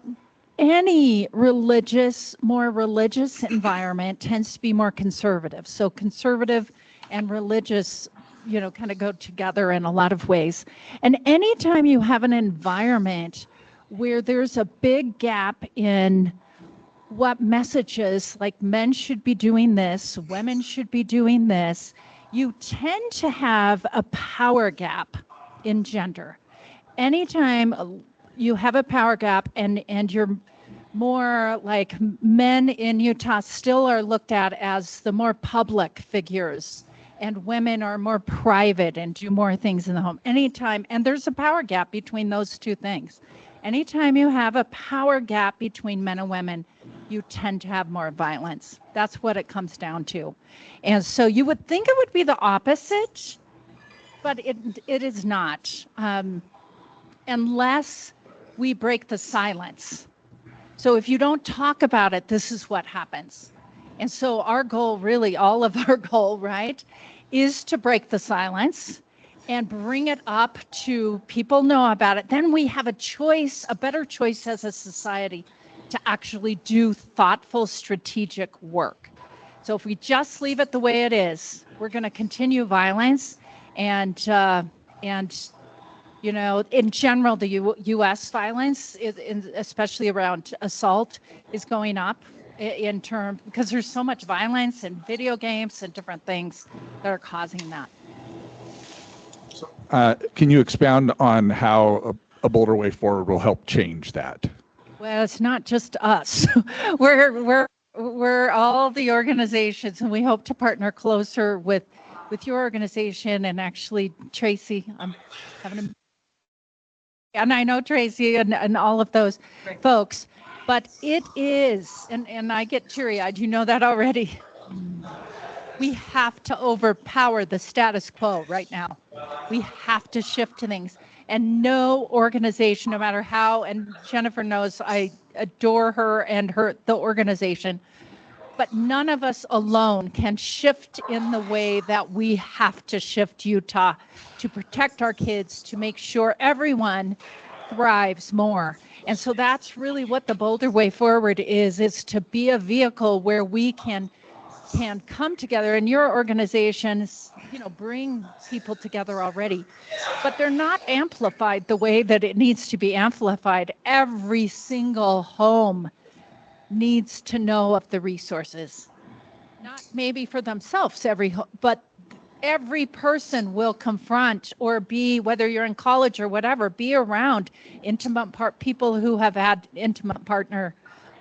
any more religious environment tends to be more conservative. So conservative and religious, kind of go together in a lot of ways. And anytime you have an environment where there's a big gap in what messages, like men should be doing this, women should be doing this, you tend to have a power gap in gender. Anytime you have a power gap and you're more like, men in Utah still are looked at as the more public figures, and women are more private and do more things in the home. Anytime, and there's a power gap between those two things. Anytime you have a power gap between men and women, you tend to have more violence. That's what it comes down to. And so you would think it would be the opposite, but it is not, unless we break the silence. So if you don't talk about it, this is what happens. And so our goal, really, all of our goal, right, is to break the silence and bring it up to people know about it. Then we have a choice, a better choice as a society to actually do thoughtful, strategic work. So if we just leave it the way it is, we're going to continue violence, and in general, the U.S. violence, especially around assault, is going up because there's so much violence and video games and different things that are causing that. Can you expound on how a bolder way forward will help change that? Well, it's not just us. We're all the organizations, and we hope to partner closer with your organization, and actually Tracy. I'm having and I know Tracy and all of those folks, but it is, and I get teary-eyed, you know that already. We have to overpower the status quo right now. We have to shift to things. And no organization, no matter how, and Jennifer knows I adore her and the organization, but none of us alone can shift in the way that we have to shift Utah to protect our kids, to make sure everyone thrives more. And so that's really what the Boulder Way Forward is to be a vehicle where we can come together, and your organizations, bring people together already, but they're not amplified the way that it needs to be amplified. Every single home needs to know of the resources, not maybe for themselves, but every person will confront or be, whether you're in college or whatever, be around people who have had intimate partner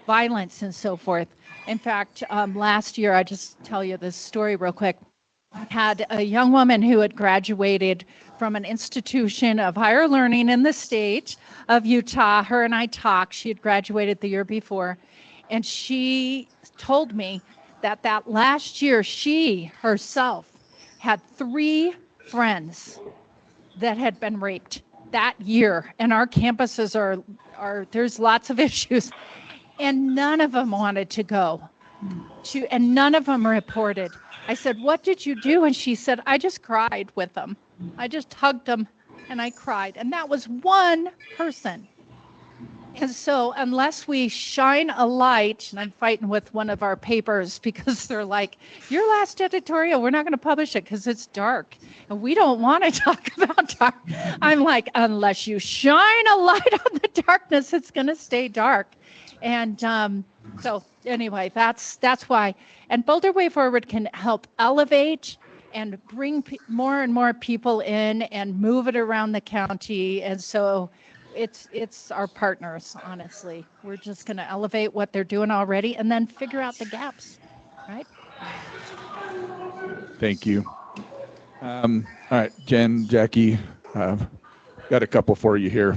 violence and so forth. In fact, last year, I just tell you this story real quick. I had a young woman who had graduated from an institution of higher learning in the state of Utah. Her and I talked. She had graduated the year before. And she told me that last year, she herself had 3 friends that had been raped that year. And our campuses there's lots of issues. And none of them wanted to go and none of them reported. I said, "What did you do?" And she said, "I just cried with them. I just hugged them and I cried." And that was one person. And so unless we shine a light, and I'm fighting with one of our papers because they're like, "Your last editorial, we're not going to publish it because it's dark. And we don't want to talk about dark." I'm like, unless you shine a light on the darkness, it's going to stay dark. And so anyway, that's why. And Boulder Way Forward can help elevate and bring more and more people in and move it around the county. And so it's our partners, honestly. We're just going to elevate what they're doing already and then figure out the gaps, right? Thank you. All right, Jen, Jackie, got a couple for you here.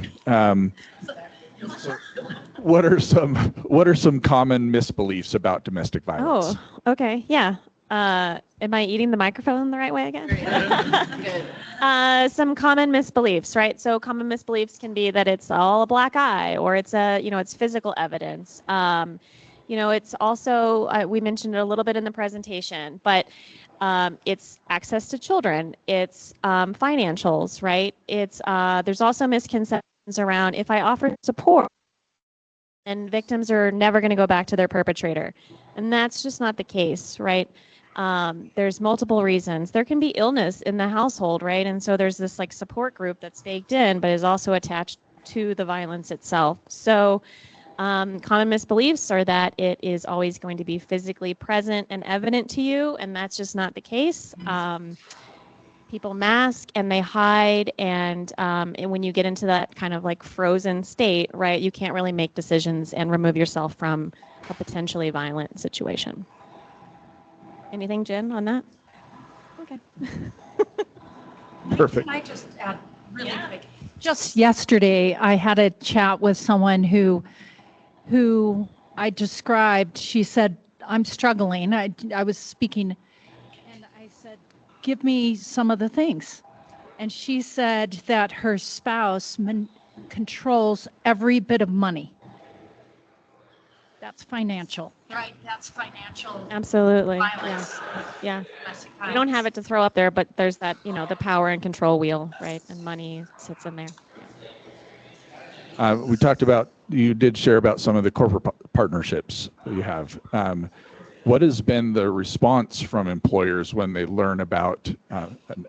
What are some common misbeliefs about domestic violence? Oh, okay. Yeah. Am I eating the microphone the right way again? Good. Some common misbeliefs, right? So common misbeliefs can be that it's all a black eye, or it's it's physical evidence. It's also, we mentioned it a little bit in the presentation, but it's access to children. It's financials, right? It's there's also misconceptions around, if I offer support, and victims are never going to go back to their perpetrator. And that's just not the case, right? There's multiple reasons. There can be illness in the household, right? And so there's this support group that's baked in, but is also attached to the violence itself. So common misbeliefs are that it is always going to be physically present and evident to you, and that's just not the case. People mask and they hide, and when you get into that kind of frozen state, right, you can't really make decisions and remove yourself from a potentially violent situation. Anything, Jen, on that? Okay. Perfect. Can I just add really quick? Just yesterday, I had a chat with someone who I described. She said, "I'm struggling." I was speaking, and I said, "Give me some of the things." And she said that her spouse controls every bit of money. That's financial, right? That's financial. Absolutely. Violence. Yeah. You don't have it to throw up there, but there's that, the power and control wheel, right? And money sits in there. We talked about, you did share about some of the corporate partnerships that you have. What has been the response from employers when they learn about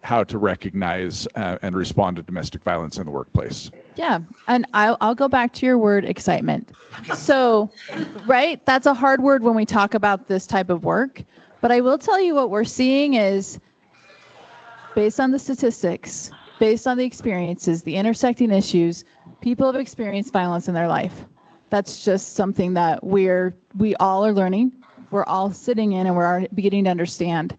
how to recognize and respond to domestic violence in the workplace? Yeah, and I'll go back to your word, excitement. So, right, that's a hard word when we talk about this type of work. But I will tell you what we're seeing is, based on the statistics, based on the experiences, the intersecting issues, people have experienced violence in their life. That's just something that we all are learning. We're all sitting in and we're beginning to understand.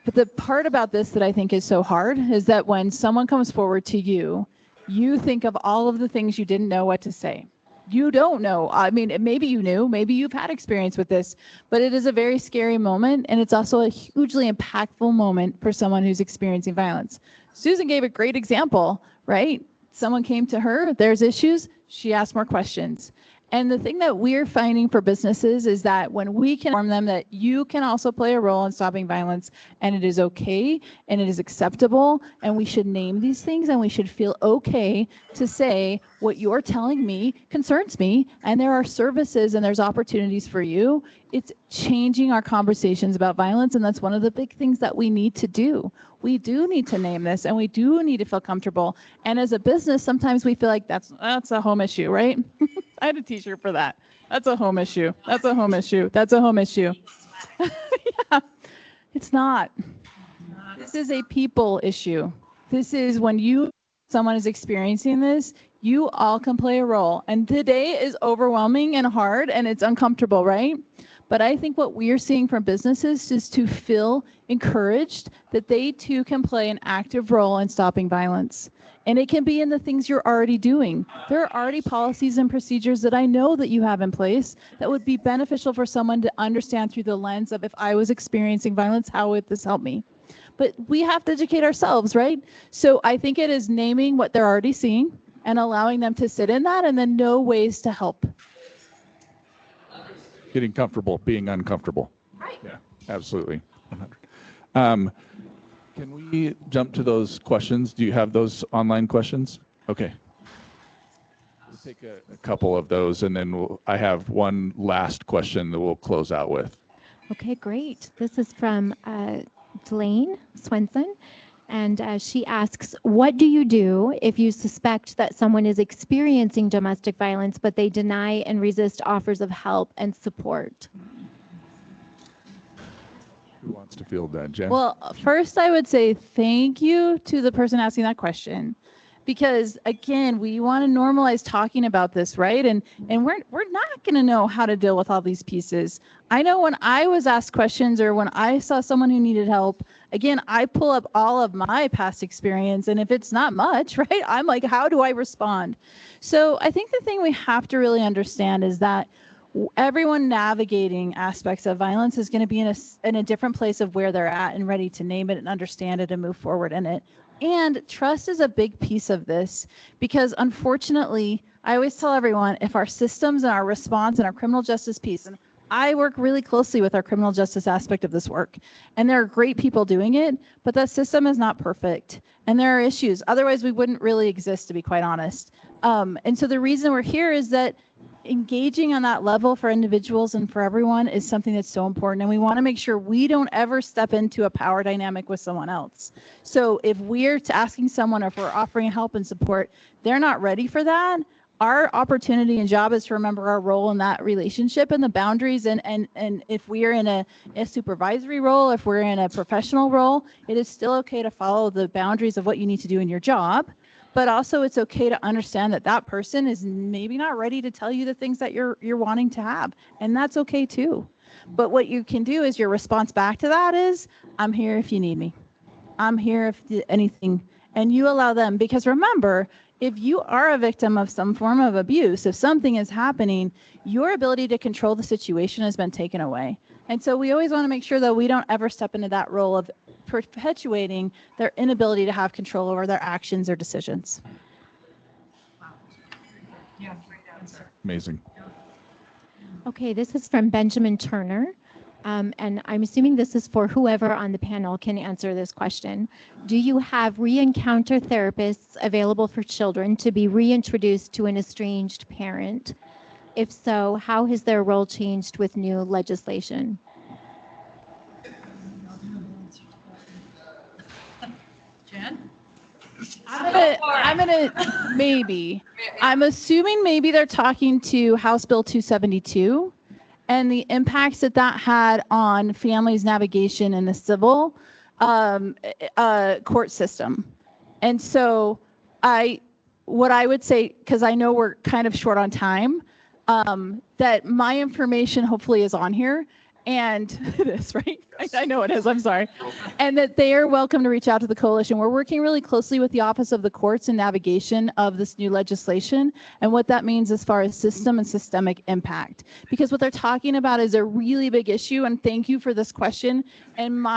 But the part about this that I think is so hard is that when someone comes forward to you, you think of all of the things you didn't know what to say. you don't know. I mean, maybe you knew, maybe you've had experience with this, but it is a very scary moment. And it's also a hugely impactful moment for someone who's experiencing violence. Susan gave a great example, right? Someone came to her, there's issues, she asked more questions. And the thing that we're finding for businesses is that when we can inform them that you can also play a role in stopping violence, and it is okay and it is acceptable, and we should name these things, and we should feel okay to say what you're telling me concerns me, and there are services and there's opportunities for you. It's changing our conversations about violence, and that's one of the big things that we need to do. We do need to name this, and we do need to feel comfortable. And as a business, sometimes we feel like that's a home issue, right? I had a t-shirt for that. That's a home issue. That's a home issue. That's a home issue. Yeah, it's not. This is a people issue. This is when someone is experiencing this, you all can play a role. And today is overwhelming and hard, and it's uncomfortable, right? But I think what we're seeing from businesses is to feel encouraged that they too can play an active role in stopping violence. And it can be in the things you're already doing. There are already policies and procedures that I know that you have in place that would be beneficial for someone to understand through the lens of, if I was experiencing violence, how would this help me? But we have to educate ourselves, right? So I think it is naming what they're already seeing and allowing them to sit in that, and then know ways to help. Getting comfortable, being uncomfortable. Right. Yeah, absolutely. 100. Can we jump to those questions? Do you have those online questions? Okay. We'll take a couple of those, and then I have one last question that we'll close out with. Okay, great. This is from Delane Swenson, and she asks, what do you do if you suspect that someone is experiencing domestic violence, but they deny and resist offers of help and support? Who wants to field that, Jen? Well, first I would say thank you to the person asking that question, because again, we want to normalize talking about this, right? And we're not going to know how to deal with all these pieces. I know when I was asked questions, or when I saw someone who needed help, again, I pull up all of my past experience, and if it's not much, right, I'm like, how do I respond? So I think the thing we have to really understand is that everyone navigating aspects of violence is going to be in a different place of where they're at and ready to name it and understand it and move forward in it. And trust is a big piece of this, because unfortunately, I always tell everyone, if our systems and our response and our criminal justice piece, and I work really closely with our criminal justice aspect of this work, and there are great people doing it, but that system is not perfect. And there are issues. Otherwise, we wouldn't really exist, to be quite honest. And so the reason we're here is that engaging on that level for individuals and for everyone is something that's so important. And we want to make sure we don't ever step into a power dynamic with someone else. So if we're asking someone, or if we're offering help and support, they're not ready for that, our opportunity and job is to remember our role in that relationship and the boundaries. And if we are in a supervisory role, if we're in a professional role, it is still okay to follow the boundaries of what you need to do in your job. But also it's okay to understand that that person is maybe not ready to tell you the things that you're wanting to have. And that's okay too. But what you can do is your response back to that is, I'm here if you need me. I'm here if anything. And you allow them, because remember, if you are a victim of some form of abuse, if something is happening, your ability to control the situation has been taken away. And so we always want to make sure that we don't ever step into that role of perpetuating their inability to have control over their actions or decisions. Yeah, great answer. Amazing. Okay, this is from Benjamin Turner. And I'm assuming this is for whoever on the panel can answer this question. Do you have re-encounter therapists available for children to be reintroduced to an estranged parent? If so, how has their role changed with new legislation? Jen? I'm gonna maybe. I'm assuming maybe they're talking to House Bill 272 and the impacts that had on families' navigation in the civil court system. And so what I would say, because I know we're kind of short on time, that my information hopefully is on here. and it is, right? I know it is, I'm sorry. And that they are welcome to reach out to the coalition. We're working really closely with the Office of the Courts and navigation of this new legislation and what that means as far as system and systemic impact. Because what they're talking about is a really big issue, and thank you for this question. And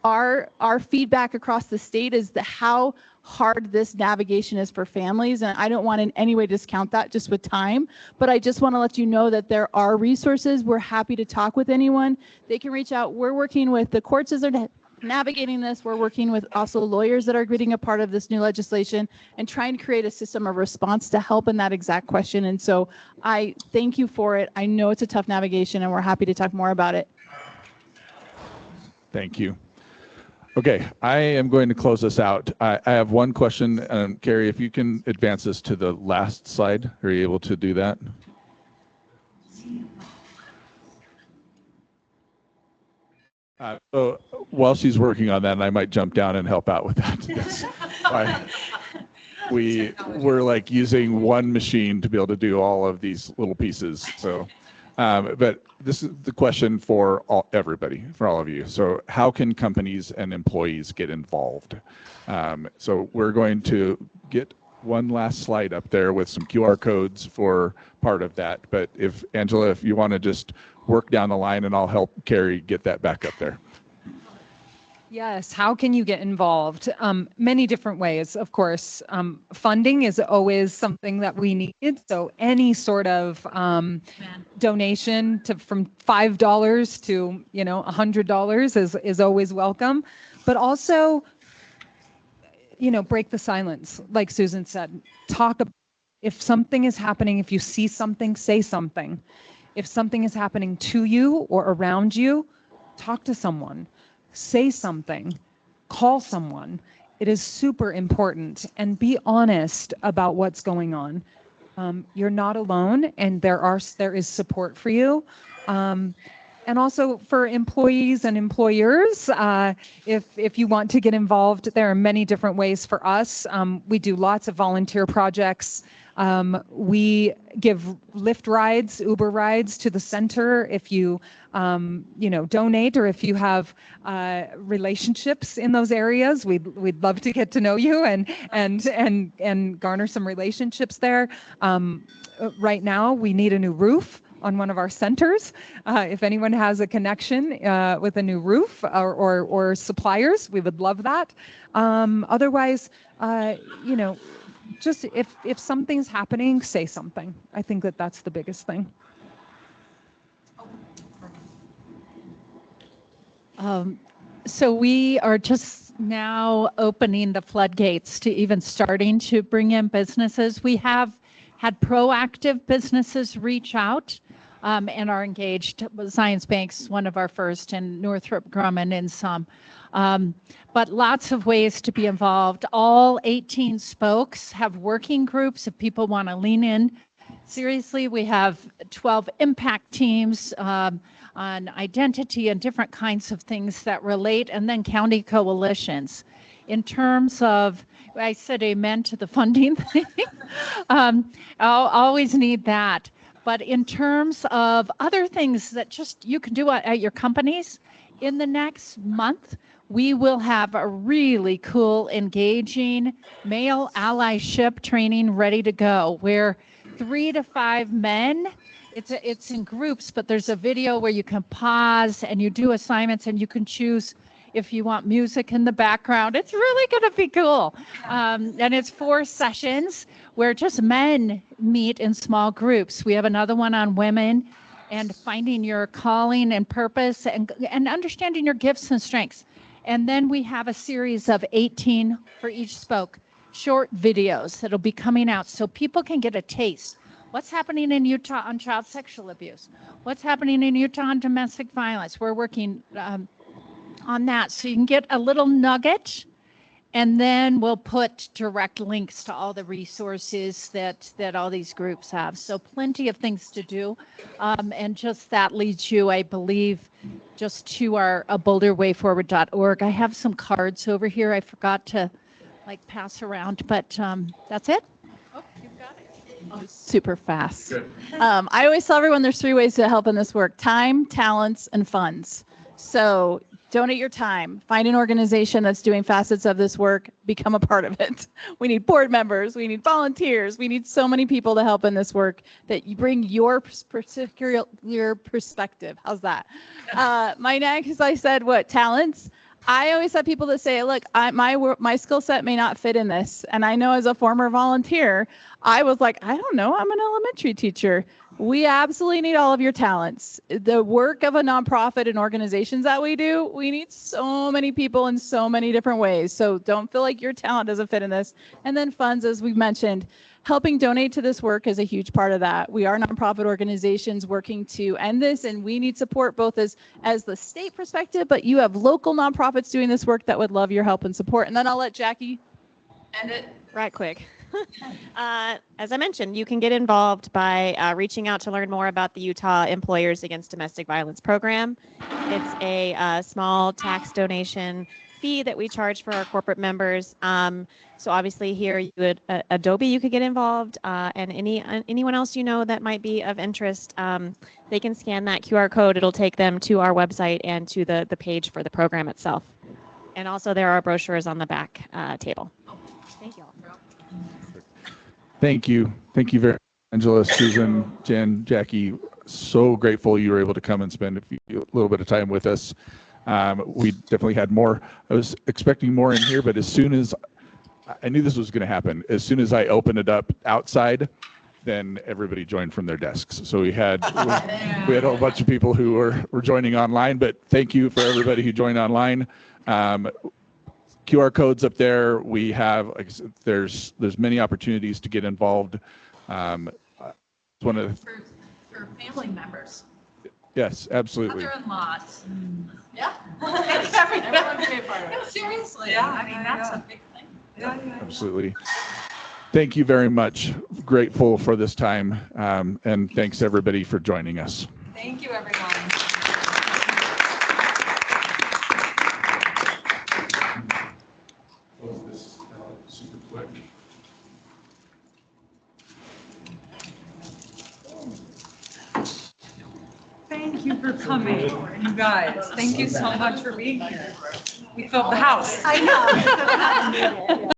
our feedback across the state is how hard this navigation is for families, and I don't want in any way discount that just with time, but I just want to let you know that there are resources. We're happy to talk with anyone. They can reach out. We're working with the courts as they're navigating this. We're working with also lawyers that are getting a part of this new legislation and trying to create a system of response to help in that exact question. And so I thank you for it. I know it's a tough navigation, and we're happy to talk more about it. Thank you. Okay, I am going to close this out. I have one question. Carrie, if you can advance this to the last slide. Are you able to do that? So while she's working on that, and I might jump down and help out with that. We're like using one machine to be able to do all of these little pieces. So, but this is the question for everybody, for all of you. So how can companies and employees get involved? So we're going to get one last slide up there with some QR codes for part of that. But if Angela, if you want to just work down the line, and I'll help Carrie get that back up there. Yes, how can you get involved? Many different ways, of course. Funding is always something that we need. So any sort of donation from $5 to $100 is always welcome. But also, break the silence, like Susan said. Talk about if something is happening. If you see something, say something. If something is happening to you or around you, talk to someone. Say something, call someone. It is super important, and be honest about what's going on. You're not alone, and there is support for you. And also for employees and employers, if you want to get involved, there are many different ways for us. We do lots of volunteer projects. We give Lyft rides, Uber rides to the center if you, donate, or if you have relationships in those areas. We'd love to get to know you and garner some relationships there. Right now, we need a new roof on one of our centers. If anyone has a connection with a new roof or suppliers, we would love that. Otherwise, just if something's happening, say something. I think that's the biggest thing. So we are just now opening the floodgates to even starting to bring in businesses. We have had proactive businesses reach out and are engaged. Science Bank's one of our first, and Northrop Grumman and some. But lots of ways to be involved. All 18 spokes have working groups if people want to lean in. Seriously, we have 12 impact teams on identity and different kinds of things that relate, and then county coalitions. In terms of, I said amen to the funding thing. I'll always need that. But in terms of other things that just you can do at your companies, in the next month, we will have a really cool, engaging male allyship training ready to go, where 3 to 5 men, it's in groups, but there's a video where you can pause and you do assignments, and you can choose if you want music in the background. It's really going to be cool. And it's 4 sessions where just men meet in small groups. We have another one on women and finding your calling and purpose and understanding your gifts and strengths. And then we have a series of 18 for each spoke, short videos that'll be coming out so people can get a taste. What's happening in Utah on child sexual abuse? What's happening in Utah on domestic violence? We're working on that, so you can get a little nugget, and then we'll put direct links to all the resources that all these groups have. So plenty of things to do, and just that leads you, I believe, just to our boulderwayforward.org. I have some cards over here I forgot to pass around, but that's it. Oh, you've got it. Super fast. Good. I always tell everyone there's 3 ways to help in this work: time, talents, and funds. So donate your time. Find an organization that's doing facets of this work. Become a part of it. We need board members. We need volunteers. We need so many people to help in this work that you bring your particular perspective. How's that? My next, as I said, talents? I always have people that say, look, my skill set may not fit in this. And I know as a former volunteer, I was like, I don't know, I'm an elementary teacher. We absolutely need all of your talents. The work of a nonprofit and organizations that we do, we need so many people in so many different ways. So don't feel like your talent doesn't fit in this. And then funds, as we've mentioned, helping donate to this work is a huge part of that. We are nonprofit organizations working to end this, and we need support both as the state perspective, but you have local nonprofits doing this work that would love your help and support. And then I'll let Jackie end it right quick. As I mentioned, you can get involved by reaching out to learn more about the Utah Employers Against Domestic Violence program. It's a small tax donation fee that we charge for our corporate members. So obviously here, Adobe, you could get involved, and anyone else you know that might be of interest, they can scan that QR code. It'll take them to our website and to the page for the program itself. And also there are brochures on the back table. Thank you all. Thank you. Thank you very much, Angela, Susan, Jen, Jackie. So grateful you were able to come and spend a little bit of time with us. We definitely had more. I was expecting more in here, but as soon as I knew this was going to happen, as soon as I opened it up outside, then everybody joined from their desks. So we had a whole bunch of people who were joining online, but thank you for everybody who joined online. QR codes up there. We have, like I said, there's many opportunities to get involved. One of For family members. yes, absolutely. Mother-in-laws. Yeah. Everyone can be a part of it. No, seriously. Yeah, I mean, that's a big thing. Yeah. Absolutely. Thank you very much. Grateful for this time, and thanks everybody for joining us. Thank you, everyone. Close this out super quick. Thank you for coming, you guys. Thank you so much for being here. We filled the house. I know.